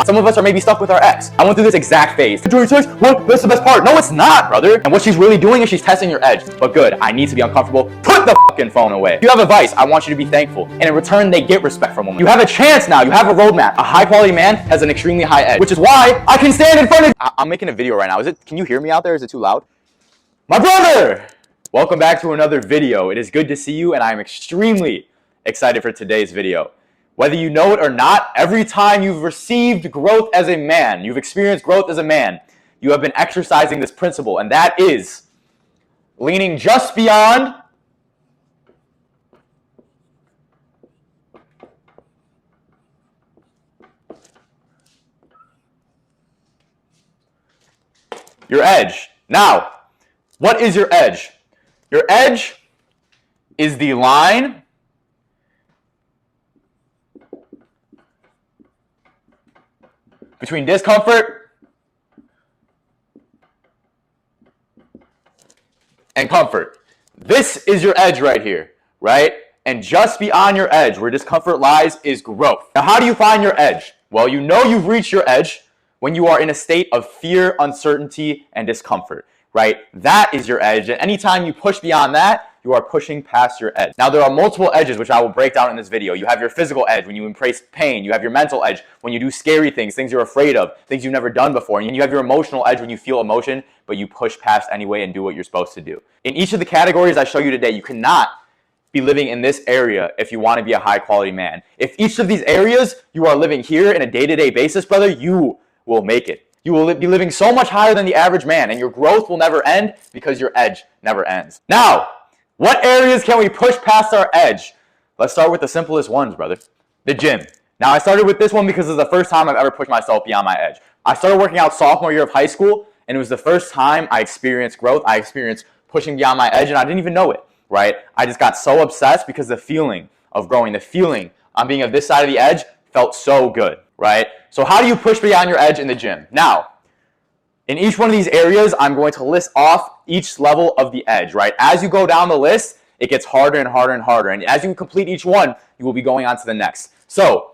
Some of us are maybe stuck with our ex. I went through this exact phase. Enjoy sex? What? That's the best part. No, it's not, brother. And what she's really doing is she's testing your edge. But good, I need to be uncomfortable. Put the fucking phone away. If you have advice, I want you to be thankful. And in return, they get respect from women. You have a chance now. You have a roadmap. A high quality man has an extremely high edge, which is why I can stand in front of I'm making a video right now. Can you hear me out there? Is it too loud? My brother! Welcome back to another video. It is good to see you, and I'm extremely excited for today's video. Whether you know it or not, every time you've received growth as a man, you've experienced growth as a man, you have been exercising this principle, and that is leaning just beyond your edge. Now, what is your edge? Your edge is the line between discomfort and comfort. This is your edge right here, right? And just beyond your edge, where discomfort lies, is growth. Now, how do you find your edge? Well, you know you've reached your edge when you are in a state of fear, uncertainty, and discomfort, right? That is your edge. And anytime you push beyond that, you are pushing past your edge. Now, there are multiple edges, which I will break down in this video. You have your physical edge when you embrace pain. You have your mental edge when you do scary things, things you're afraid of, things you've never done before. And you have your emotional edge when you feel emotion, but you push past anyway and do what you're supposed to do. In each of the categories I show you today, you cannot be living in this area if you want to be a high quality man. If each of these areas you are living here in a day-to-day basis, brother, you will make it. You will be living so much higher than the average man, and your growth will never end because your edge never ends. Now, what areas can we push past our edge? Let's start with the simplest ones, brother. The gym. Now, I started with this one because it's the first time I've ever pushed myself beyond my edge. I started working out sophomore year of high school, and it was the first time I experienced growth. I experienced pushing beyond my edge, and I didn't even know it, right? I just got so obsessed because the feeling of growing, the feeling on being of this side of the edge felt so good, right? So how do you push beyond your edge in the gym? Now, in each one of these areas, I'm going to list off each level of the edge, right? As you go down the list, it gets harder and harder and harder. And as you complete each one, you will be going on to the next. So,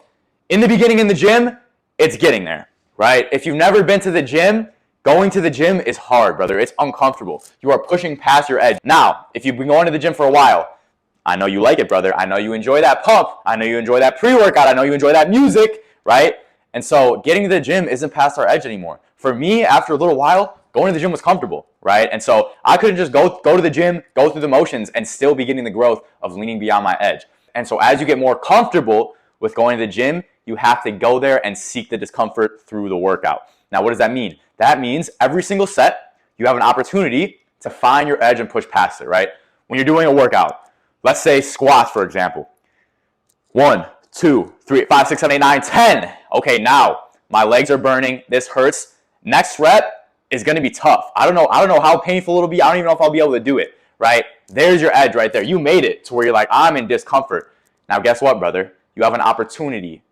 in the beginning in the gym, it's getting there, right? If you've never been to the gym, going to the gym is hard, brother. It's uncomfortable. You are pushing past your edge. Now, if you've been going to the gym for a while, I know you like it, brother. I know you enjoy that pump. I know you enjoy that pre-workout. I know you enjoy that music, right? And so getting to the gym isn't past our edge anymore. For me, after a little while, going to the gym was comfortable, right? And so I couldn't just go to the gym, go through the motions, and still be getting the growth of leaning beyond my edge. And so as you get more comfortable with going to the gym, you have to go there and seek the discomfort through the workout. Now, what does that mean? That means every single set, you have an opportunity to find your edge and push past it, right? When you're doing a workout, let's say squats, for example. 1, 2, 3, 5, 6, 7, 8, 9, 10. Okay, now my legs are burning. This hurts. Next rep is going to be tough. I don't know how painful it'll be. I don't even know if I'll be able to do it, right? There's your edge right there. You made it to where you're like, I'm in discomfort. Now, guess what, brother? You have an opportunity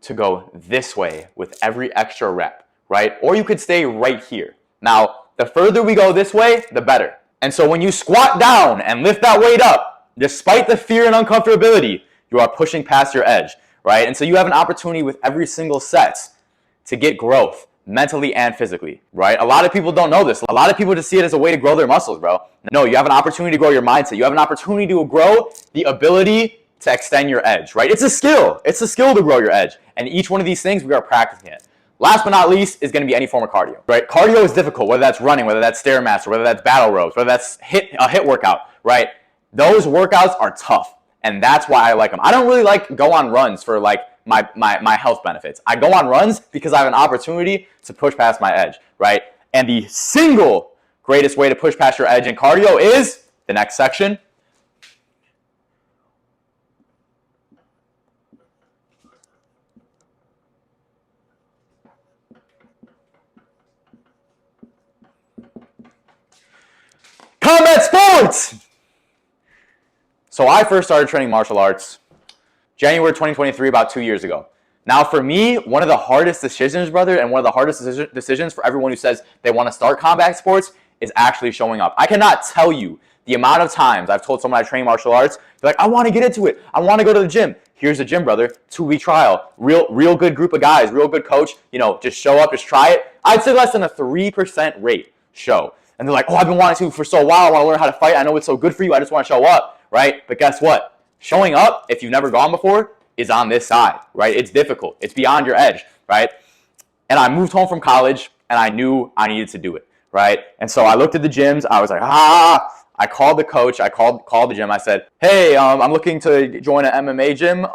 to go this way with every extra rep, right? Or you could stay right here. Now, the further we go this way, the better. And so when you squat down and lift that weight up, despite the fear and uncomfortability, you are pushing past your edge, right? And so you have an opportunity with every single set to get growth mentally and physically, right? A lot of people don't know this. A lot of people just see it as a way to grow their muscles, bro. No, you have an opportunity to grow your mindset. You have an opportunity to grow the ability to extend your edge, right? It's a skill. It's a skill to grow your edge. And each one of these things, we are practicing it. Last but not least is going to be any form of cardio, right? Cardio is difficult, whether that's running, whether that's Stairmaster, whether that's battle ropes, whether that's a hit workout, right? Those workouts are tough. And that's why I like them. I don't really like go on runs for like my health benefits. I go on runs because I have an opportunity to push past my edge, right? And the single greatest way to push past your edge in cardio is the next section. Combat sports! So I first started training martial arts January 2023, about 2 years ago. Now for me, one of the hardest decisions, brother, and one of the hardest decisions for everyone who says they want to start combat sports is actually showing up. I cannot tell you the amount of times I've told someone I train martial arts, they're like, I want to get into it. I want to go to the gym. here's a gym, brother, 2-week trial, real good group of guys, real good coach, just show up, just try it. I'd say less than a 3% rate show. And they're like, oh, I've been wanting to for so while. I want to learn how to fight. I know it's so good for you. I just want to show up, right? But guess what? Showing up, if you've never gone before, is on this side, right? It's difficult. It's beyond your edge, right? And I moved home from college, and I knew I needed to do it, right? And so I looked at the gyms. I was like, I called the coach. I called the gym. I said, hey, I'm looking to join an MMA gym.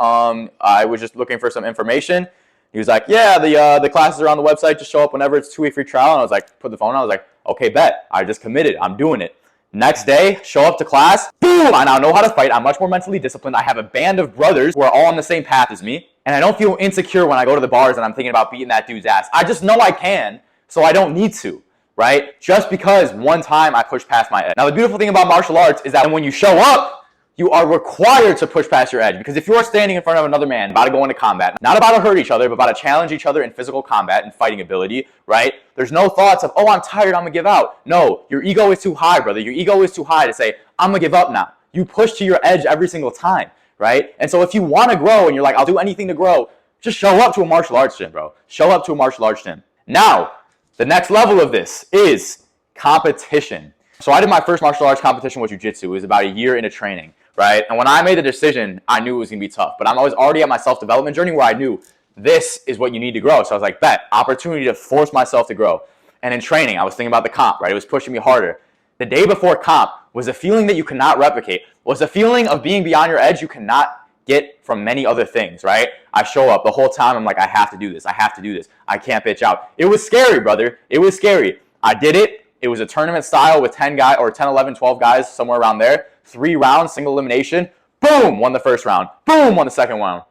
I was just looking for some information. He was like, yeah, the classes are on the website. Just show up whenever. It's 2-week free trial. And I was like, put the phone on. I was like, okay, bet. I just committed. I'm doing it. Next day, show up to class. Boom! I now know how to fight. I'm much more mentally disciplined. I have a band of brothers who are all on the same path as me. And I don't feel insecure when I go to the bars and I'm thinking about beating that dude's ass. I just know I can, so I don't need to, right? Just because one time I pushed past my edge. Now, the beautiful thing about martial arts is that when you show up, you are required to push past your edge, because if you are standing in front of another man about to go into combat, not about to hurt each other, but about to challenge each other in physical combat and fighting ability, right? There's no thoughts of, oh, I'm tired, I'm gonna give out. No, your ego is too high, brother. Your ego is too high to say, I'm gonna give up now. You push to your edge every single time, right? And so if you want to grow and you're like, I'll do anything to grow, just show up to a martial arts gym, bro. Show up to a martial arts gym. Now, the next level of this is competition. So I did my first martial arts competition with jiu-jitsu. It was about a year into training, right? And when I made the decision, I knew it was going to be tough. But I was already at my self-development journey where I knew this is what you need to grow. So I was like, bet, opportunity to force myself to grow. And in training, I was thinking about the comp, right? It was pushing me harder. The day before comp was a feeling that you cannot replicate, was a feeling of being beyond your edge you cannot get from many other things, right? I show up the whole time. I'm like, I have to do this. I have to do this. I can't bitch out. It was scary, brother. It was scary. I did it. It was a tournament style with 10 guys or 10, 11, 12 guys, somewhere around there. 3 rounds, single elimination. Boom, won the first round. Boom, won the second round.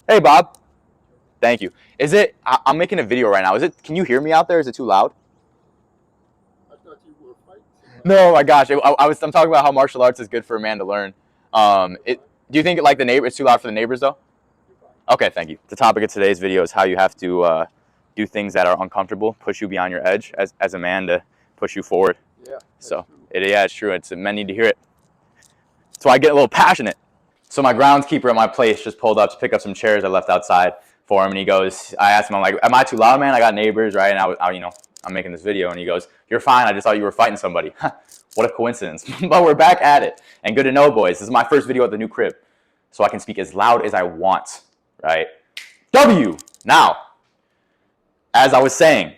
Hey, Bob. Thank you. I'm making a video right now. Can you hear me out there? Is it too loud? I thought you were fighting. No, my gosh. I'm talking about how martial arts is good for a man to learn. Do you think it's too loud for the neighbors though? Okay, thank you. The topic of today's video is how you have to do things that are uncomfortable, push you beyond your edge as a man to push you forward. Yeah. So it's true. Men need to hear it. So I get a little passionate. So my groundskeeper at my place just pulled up to pick up some chairs I left outside for him, and I asked him, I'm like, am I too loud, man? I got neighbors, right? And I'm making this video, and he goes, you're fine. I just thought you were fighting somebody. What a coincidence. But we're back at it. And good to know, boys. This is my first video at the new crib, so I can speak as loud as I want, right? W. Now, as I was saying,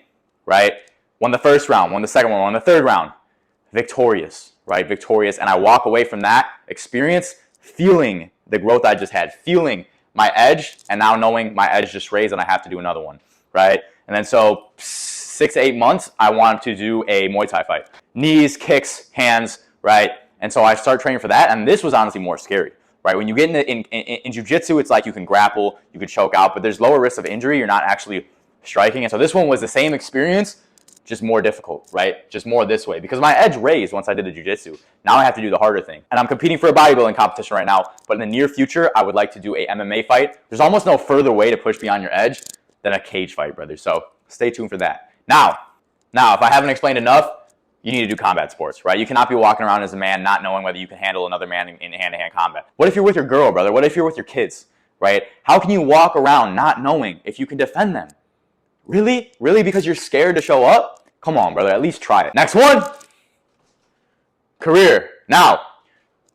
right? Won the first round, won the second one, won the third round. Victorious, right? Victorious. And I walk away from that experience feeling the growth I just had, feeling my edge, and now knowing my edge just raised and I have to do another one, right? And then so 6 to 8 months, I wanted to do a Muay Thai fight. Knees, kicks, hands, right? And so I started training for that, and this was honestly more scary, right? When you get in jiu-jitsu, it's like you can grapple, you could choke out, but there's lower risk of injury. You're not actually striking. And so this one was the same experience, just more difficult, right? Just more this way, because my edge raised once I did the jiu-jitsu. Now I have to do the harder thing. And I'm competing for a bodybuilding competition right now, but in the near future, I would like to do a MMA fight. There's almost no further way to push beyond your edge than a cage fight, brother. So stay tuned for that. Now, if I haven't explained enough, you need to do combat sports, right? You cannot be walking around as a man not knowing whether you can handle another man in hand-to-hand combat. What if you're with your girl, brother? What if you're with your kids, right? How can you walk around not knowing if you can defend them? Really? Really? Because you're scared to show up? Come on, brother. At least try it. Next one. Career. Now,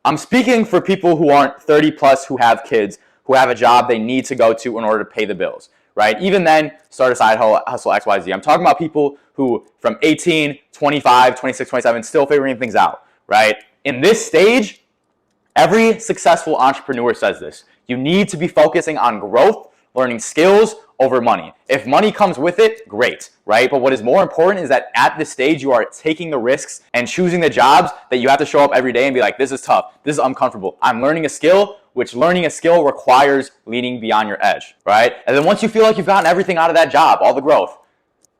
I'm speaking for people who aren't 30 plus, who have kids, who have a job they need to go to in order to pay the bills, right? Even then, start a side hustle XYZ. I'm talking about people who from 18, 25, 26, 27, still figuring things out, right? In this stage, every successful entrepreneur says this. You need to be focusing on growth, learning skills over money. If money comes with it, great, right? But what is more important is that at this stage, you are taking the risks and choosing the jobs that you have to show up every day and be like, this is tough, this is uncomfortable. I'm learning a skill, which learning a skill requires leaning beyond your edge, right? And then once you feel like you've gotten everything out of that job, all the growth,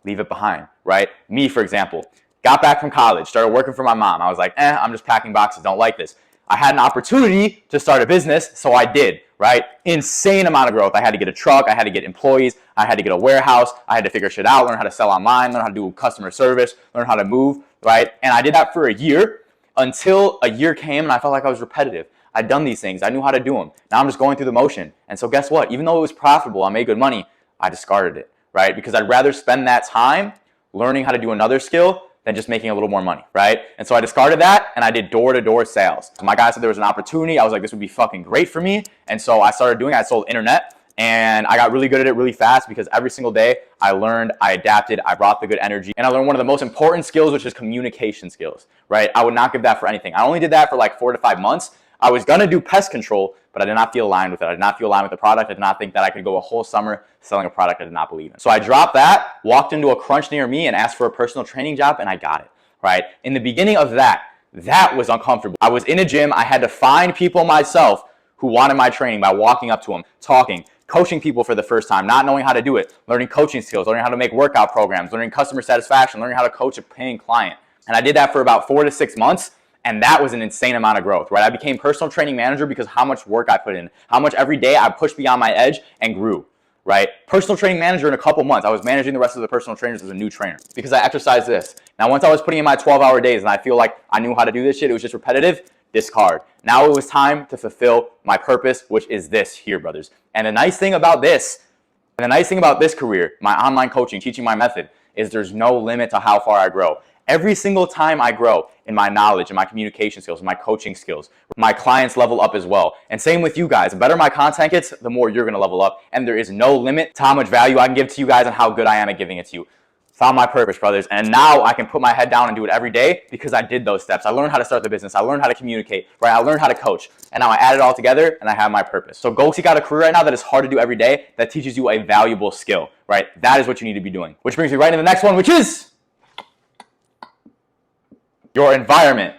leave it behind, right? Me, for example, got back from college, started working for my mom. I was like, I'm just packing boxes, don't like this. I had an opportunity to start a business, so I did, right? Insane amount of growth. I had to get a truck, I had to get employees, I had to get a warehouse, I had to figure shit out, learn how to sell online, learn how to do customer service, learn how to move, right? And I did that for a year until a year came and I felt like I was repetitive. I'd done these things. I knew how to do them. Now I'm just going through the motion. And so guess what? Even though it was profitable, I made good money, I discarded it, right? Because I'd rather spend that time learning how to do another skill than just making a little more money, right? And so I discarded that and I did door-to-door sales. So my guy said there was an opportunity. I was like, this would be fucking great for me. And so I started doing it. I sold internet. And I got really good at it really fast because every single day I learned, I adapted, I brought the good energy, and I learned one of the most important skills, which is communication skills, right? I would not give that for anything. I only did that for like 4 to 5 months. I was gonna do pest control, but I did not feel aligned with it. I did not feel aligned with the product. I did not think that I could go a whole summer selling a product I did not believe in. So I dropped that, walked into a crunch near me and asked for a personal training job, and I got it, right? In the beginning of that was uncomfortable. I was in a gym. I had to find people myself who wanted my training by walking up to them, talking, coaching people for the first time, not knowing how to do it, learning coaching skills, learning how to make workout programs, learning customer satisfaction, learning how to coach a paying client. And I did that for about 4 to 6 months. And that was an insane amount of growth, right? I became personal training manager because how much work I put in, how much every day I pushed beyond my edge and grew, right? Personal training manager in a couple months. I was managing the rest of the personal trainers as a new trainer because I exercised this. Now, once I was putting in my 12-hour days and I feel like I knew how to do this shit, it was just repetitive, discard. Now it was time to fulfill my purpose, which is this here, brothers. And the nice thing about this career, my online coaching, teaching my method, is there's no limit to how far I grow. Every single time I grow in my knowledge, in my communication skills, in my coaching skills, my clients level up as well. And same with you guys. The better my content gets, the more you're going to level up. And there is no limit to how much value I can give to you guys and how good I am at giving it to you. Found my purpose, brothers. And now I can put my head down and do it every day because I did those steps. I learned how to start the business. I learned how to communicate, right? I learned how to coach. And now I add it all together and I have my purpose. So go seek out a career right now that is hard to do every day, that teaches you a valuable skill, right? That is what you need to be doing. Which brings me right into the next one, which is your environment.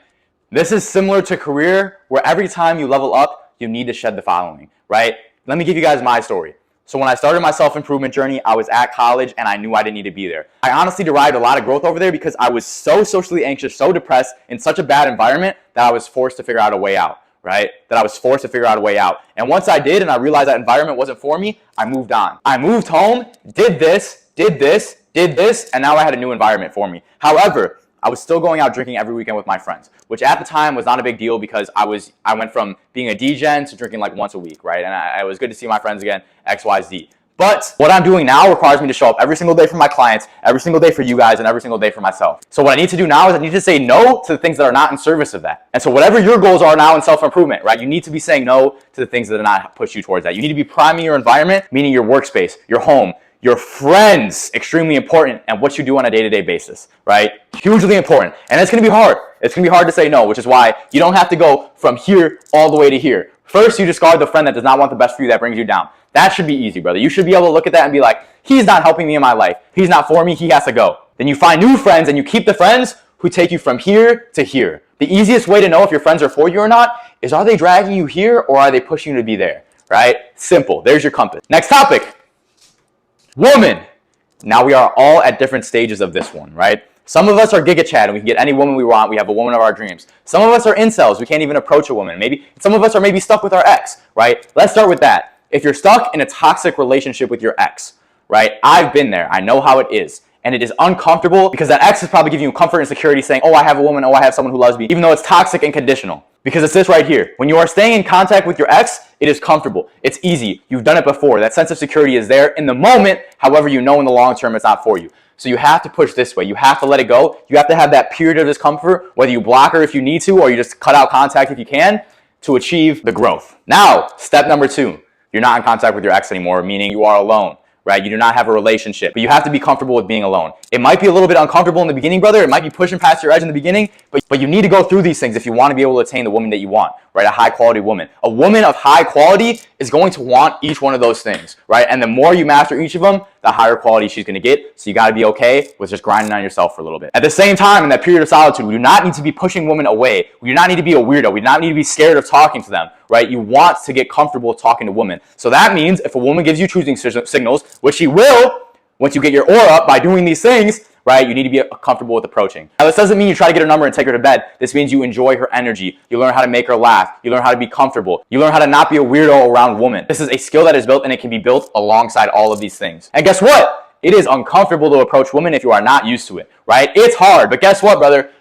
This is similar to career, where every time you level up, you need to shed the following, right? Let me give you guys my story. So when I started my self-improvement journey, I was at college and I knew I didn't need to be there. I honestly derived a lot of growth over there because I was so socially anxious, so depressed, in such a bad environment that I was forced to figure out a way out, right? And once I did and I realized that environment wasn't for me, I moved on. I moved home, did this, and now I had a new environment for me. However, I was still going out drinking every weekend with my friends, which at the time was not a big deal because I went from being a D-Gen to drinking like once a week, right? And it was good to see my friends again, XYZ. But what I'm doing now requires me to show up every single day for my clients, every single day for you guys, and every single day for myself. So what I need to do now is I need to say no to the things that are not in service of that. And so whatever your goals are now in self-improvement, right? You need to be saying no to the things that do not push you towards that. You need to be priming your environment, meaning your workspace, your home, your friends, extremely important, and what you do on a day-to-day basis, right? Hugely important. And it's going to be hard. It's going to be hard to say no, which is why you don't have to go from here all the way to here. First, you discard the friend that does not want the best for you, that brings you down. That should be easy, brother. You should be able to look at that and be like, he's not helping me in my life. He's not for me. He has to go. Then you find new friends and you keep the friends who take you from here to here. The easiest way to know if your friends are for you or not is, are they dragging you here or are they pushing you to be there, right? Simple. There's your compass. Next topic. Woman. Now we are all at different stages of this one, right? Some of us are Giga Chad and we can get any woman we want. We have a woman of our dreams. Some of us are incels. We can't even approach a woman. Maybe some of us are maybe stuck with our ex, right? Let's start with that. If you're stuck in a toxic relationship with your ex, right? I've been there. I know how it is. And it is uncomfortable because that ex is probably giving you comfort and security saying, oh, I have a woman. Oh, I have someone who loves me. Even though it's toxic and conditional. Because it's this right here. When you are staying in contact with your ex, it is comfortable. It's easy. You've done it before. That sense of security is there in the moment. However, you know in the long term it's not for you. So you have to push this way. You have to let it go. You have to have that period of discomfort, whether you block her if you need to or you just cut out contact if you can, to achieve the growth. Now, step number 2. You're not in contact with your ex anymore, meaning you are alone. Right? You do not have a relationship, but you have to be comfortable with being alone. It might be a little bit uncomfortable in the beginning, brother. It might be pushing past your edge in the beginning, but you need to go through these things if you want to be able to attain the woman that you want, right? A high quality woman. A woman of high quality is going to want each one of those things, right? And the more you master each of them, the higher quality she's going to get. So you got to be okay with just grinding on yourself for a little bit. At the same time, in that period of solitude, we do not need to be pushing women away. We do not need to be a weirdo. We do not need to be scared of talking to them, right? You want to get comfortable talking to women. So that means if a woman gives you choosing signals, which she will, once you get your aura up by doing these things, right, you need to be comfortable with approaching. Now, this doesn't mean you try to get her number and take her to bed. This means you enjoy her energy. You learn how to make her laugh. You learn how to be comfortable. You learn how to not be a weirdo around women. This is a skill that is built, and it can be built alongside all of these things. And guess what? It is uncomfortable to approach women if you are not used to it, right? It's hard, but guess what, brother?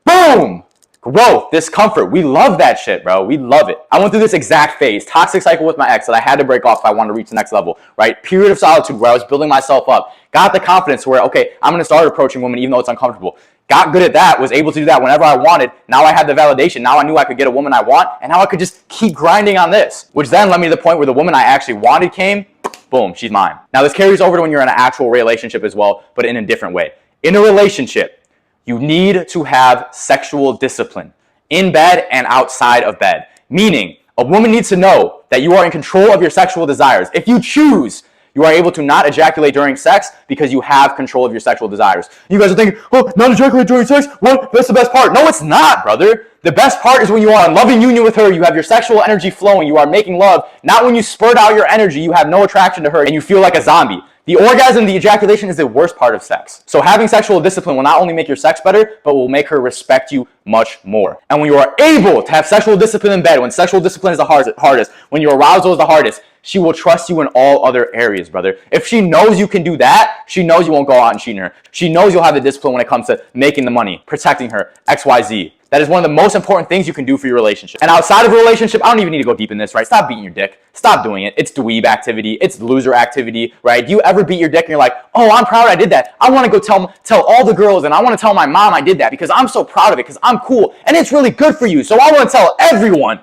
Boom! Growth, discomfort. We love that shit, bro. We love it. I went through this exact phase, toxic cycle with my ex that I had to break off if I wanted to reach the next level, right? Period of solitude where I was building myself up. Got the confidence where, okay, I'm going to start approaching women even though it's uncomfortable. Got good at that, was able to do that whenever I wanted. Now I had the validation. Now I knew I could get a woman I want, and now I could just keep grinding on this, which then led me to the point where the woman I actually wanted came, boom, she's mine. Now this carries over to when you're in an actual relationship as well, but in a different way. In a relationship, you need to have sexual discipline in bed and outside of bed. Meaning, a woman needs to know that you are in control of your sexual desires. If you choose, you are able to not ejaculate during sex because you have control of your sexual desires. You guys are thinking, oh, not ejaculate during sex? What? That's the best part. No, it's not, brother. The best part is when you are in loving union with her, you have your sexual energy flowing, you are making love, not when you spurt out your energy, you have no attraction to her, and you feel like a zombie. The orgasm, the ejaculation is the worst part of sex. So having sexual discipline will not only make your sex better, but will make her respect you much more. And when you are able to have sexual discipline in bed, when sexual discipline is the hardest, when your arousal is the hardest, she will trust you in all other areas, brother. If she knows you can do that, she knows you won't go out and cheat on her. She knows you'll have the discipline when it comes to making the money, protecting her, XYZ. That is one of the most important things you can do for your relationship. And outside of a relationship, I don't even need to go deep in this, right? Stop beating your dick. Stop doing it. It's dweeb activity. It's loser activity, right? Do you ever beat your dick and you're like, oh, I'm proud I did that. I want to go tell all the girls and I want to tell my mom I did that because I'm so proud of it because I'm cool and it's really good for you. So I want to tell everyone.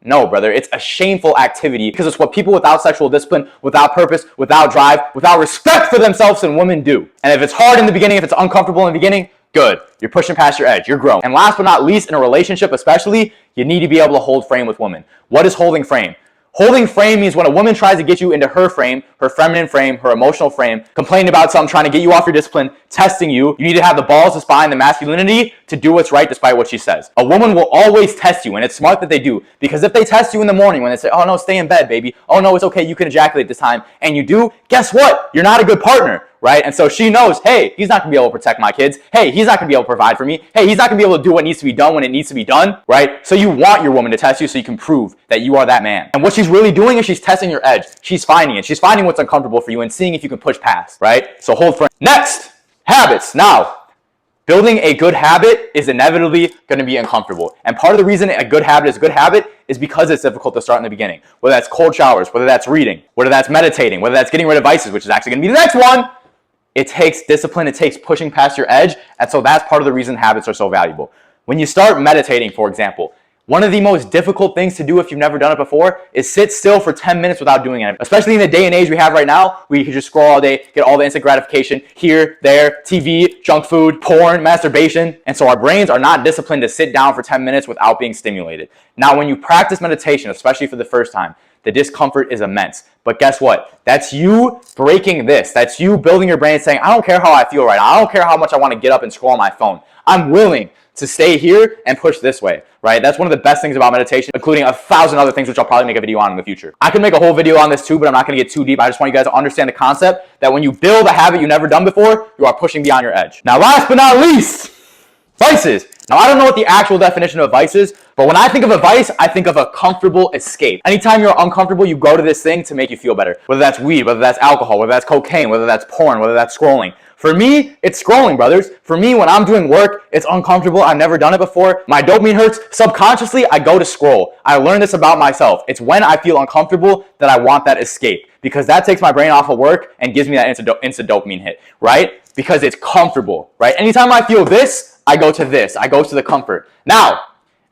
No, brother, it's a shameful activity because it's what people without sexual discipline, without purpose, without drive, without respect for themselves and women do. And if it's hard in the beginning, if it's uncomfortable in the beginning, good. You're pushing past your edge. You're growing. And last but not least, in a relationship especially, you need to be able to hold frame with women. What is holding frame? Holding frame means when a woman tries to get you into her frame, her feminine frame, her emotional frame, complaining about something, trying to get you off your discipline, testing you, you need to have the balls, the spine, the masculinity to do what's right despite what she says. A woman will always test you, and it's smart that they do. Because if they test you in the morning when they say, oh no, stay in bed, baby. Oh no, it's okay, you can ejaculate this time. And you do, guess what? You're not a good partner. Right? And so she knows, hey, he's not going to be able to protect my kids. Hey, he's not going to be able to provide for me. Hey, he's not going to be able to do what needs to be done when it needs to be done. Right? So you want your woman to test you so you can prove that you are that man. And what she's really doing is she's testing your edge. She's finding it. She's finding what's uncomfortable for you and seeing if you can push past. Right? So hold firm. Next, habits. Now, building a good habit is inevitably going to be uncomfortable. And part of the reason a good habit is a good habit is because it's difficult to start in the beginning. Whether that's cold showers, whether that's reading, whether that's meditating, whether that's getting rid of vices, which is actually going to be the next one. It takes discipline, it takes pushing past your edge, and so that's part of the reason habits are so valuable. When you start meditating, for example, one of the most difficult things to do if you've never done it before is sit still for 10 minutes without doing it. Especially in the day and age we have right now, where you can just scroll all day, get all the instant gratification, here, there, TV, junk food, porn, masturbation, and so our brains are not disciplined to sit down for 10 minutes without being stimulated. Now, when you practice meditation, especially for the first time, the discomfort is immense. But guess what? That's you breaking this. That's you building your brain saying, I don't care how I feel right now. I don't care how much I want to get up and scroll on my phone. I'm willing to stay here and push this way, right? That's one of the best things about meditation, including 1,000 other things, which I'll probably make a video on in the future. I can make a whole video on this too, but I'm not going to get too deep. I just want you guys to understand the concept that when you build a habit you've never done before, you are pushing beyond your edge. Now, last but not least, vices. Now, I don't know what the actual definition of vice is, but when I think of a vice, I think of a comfortable escape. Anytime you're uncomfortable, you go to this thing to make you feel better. Whether that's weed, whether that's alcohol, whether that's cocaine, whether that's porn, whether that's scrolling. For me, it's scrolling, brothers. For me, when I'm doing work, it's uncomfortable. I've never done it before. My dopamine hurts. Subconsciously, I go to scroll. I learned this about myself. It's when I feel uncomfortable that I want that escape, because that takes my brain off of work and gives me that instant dopamine hit, right? Because it's comfortable, right? Anytime I feel this, I go to this. I go to the comfort. Now,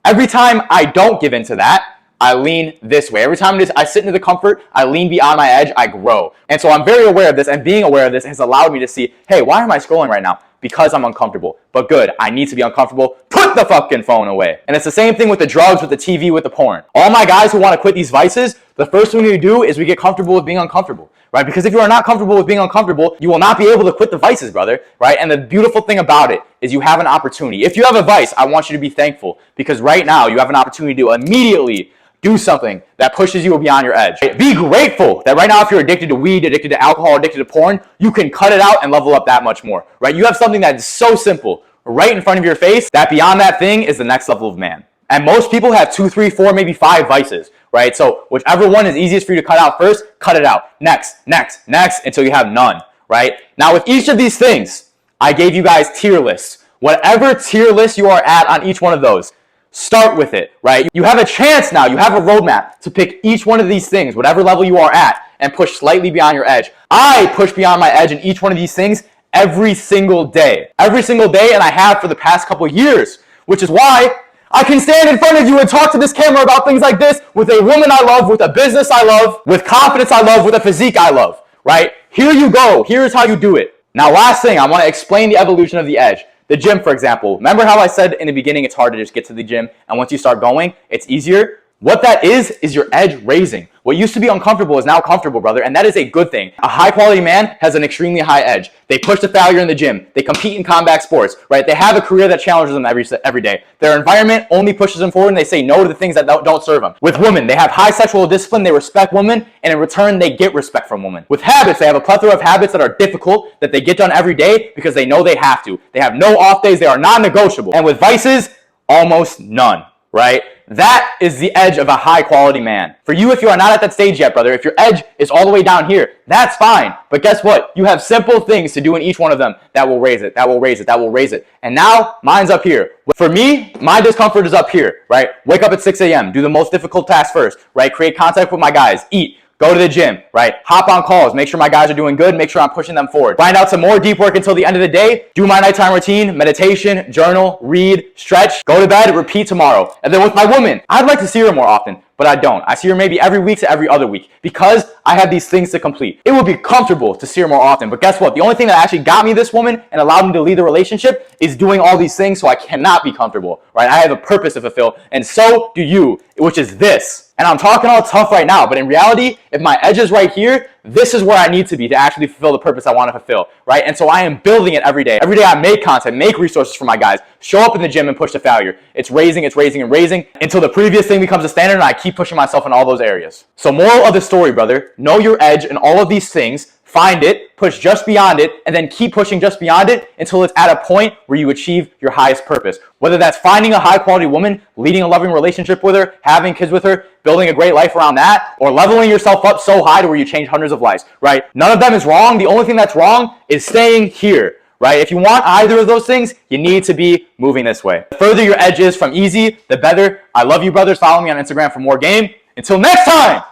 every time I don't give into that, I lean this way. Every time I sit into the comfort, I lean beyond my edge, I grow. And so I'm very aware of this, and being aware of this has allowed me to see, hey, why am I scrolling right now? Because I'm uncomfortable. But good, I need to be uncomfortable. Put the fucking phone away. And it's the same thing with the drugs, with the TV, with the porn. All my guys who want to quit these vices, the first thing we do is we get comfortable with being uncomfortable, right? Because if you are not comfortable with being uncomfortable, you will not be able to quit the vices, brother, right? And the beautiful thing about it is you have an opportunity. If you have a vice, I want you to be thankful, because right now you have an opportunity to immediately do something that pushes you beyond your edge. Be grateful that right now, if you're addicted to weed, addicted to alcohol, addicted to porn, you can cut it out and level up that much more, right? You have something that is so simple right in front of your face that beyond that thing is the next level of man. And most people have 2, 3, 4, maybe 5 vices, right? So whichever one is easiest for you to cut out first, cut it out. Next, next, next, until you have none, right? Now, with each of these things, I gave you guys tier lists. Whatever tier list you are at on each one of those, Start with it, right? You have a chance now. You have a roadmap to pick each one of these things, whatever level you are at, and push slightly beyond your edge. I push beyond my edge in each one of these things every single day. Every single day, and I have for the past couple years, which is why I can stand in front of you and talk to this camera about things like this with a woman I love, with a business I love, with confidence I love, with a physique I love, right? Here you go. Here's how you do it. Now, last thing, I want to explain the evolution of the edge. The gym, for example. Remember how I said in the beginning it's hard to just get to the gym, and once you start going, it's easier? What that is your edge raising. What used to be uncomfortable is now comfortable, brother, and that is a good thing. A high-quality man has an extremely high edge. They push to failure in the gym. They compete in combat sports, right? They have a career that challenges them every day. Their environment only pushes them forward, and they say no to the things that don't serve them. With women, they have high sexual discipline. They respect women, and in return, they get respect from women. With habits, they have a plethora of habits that are difficult, that they get done every day because they know they have to. They have no off days. They are non-negotiable. And with vices, almost none, right? That is the edge of a high quality man. For you, if you are not at that stage yet, brother, if your edge is all the way down here, that's fine. But guess what? You have simple things to do in each one of them that will raise it, that will raise it, that will raise it. And now mine's up here. For me, my discomfort is up here, right? Wake up at 6 a.m., do the most difficult task first, right? Create contact with my guys, eat. Go to the gym, right? Hop on calls, make sure my guys are doing good, make sure I'm pushing them forward. Find out some more deep work until the end of the day. Do my nighttime routine, meditation, journal, read, stretch, go to bed, repeat tomorrow. And then with my woman, I'd like to see her more often, but I don't. I see her maybe every week to every other week because I have these things to complete. It would be comfortable to see her more often, but guess what? The only thing that actually got me this woman and allowed me to lead the relationship is doing all these things, so I cannot be comfortable, right? I have a purpose to fulfill, and so do you, which is this. And I'm talking all tough right now, but in reality, if my edge is right here, this is where I need to be to actually fulfill the purpose I want to fulfill, right? And so I am building it every day. Every day I make content, make resources for my guys, show up in the gym and push to failure. It's raising and raising until the previous thing becomes a standard, and I keep pushing myself in all those areas. So moral of the story, brother, know your edge in all of these things, find it, push just beyond it, and then keep pushing just beyond it until it's at a point where you achieve your highest purpose. Whether that's finding a high-quality woman, leading a loving relationship with her, having kids with her, building a great life around that, or leveling yourself up so high to where you change hundreds of lives, right? None of them is wrong. The only thing that's wrong is staying here, right? If you want either of those things, you need to be moving this way. The further your edge is from easy, the better. I love you, brothers. Follow me on Instagram for more game. Until next time!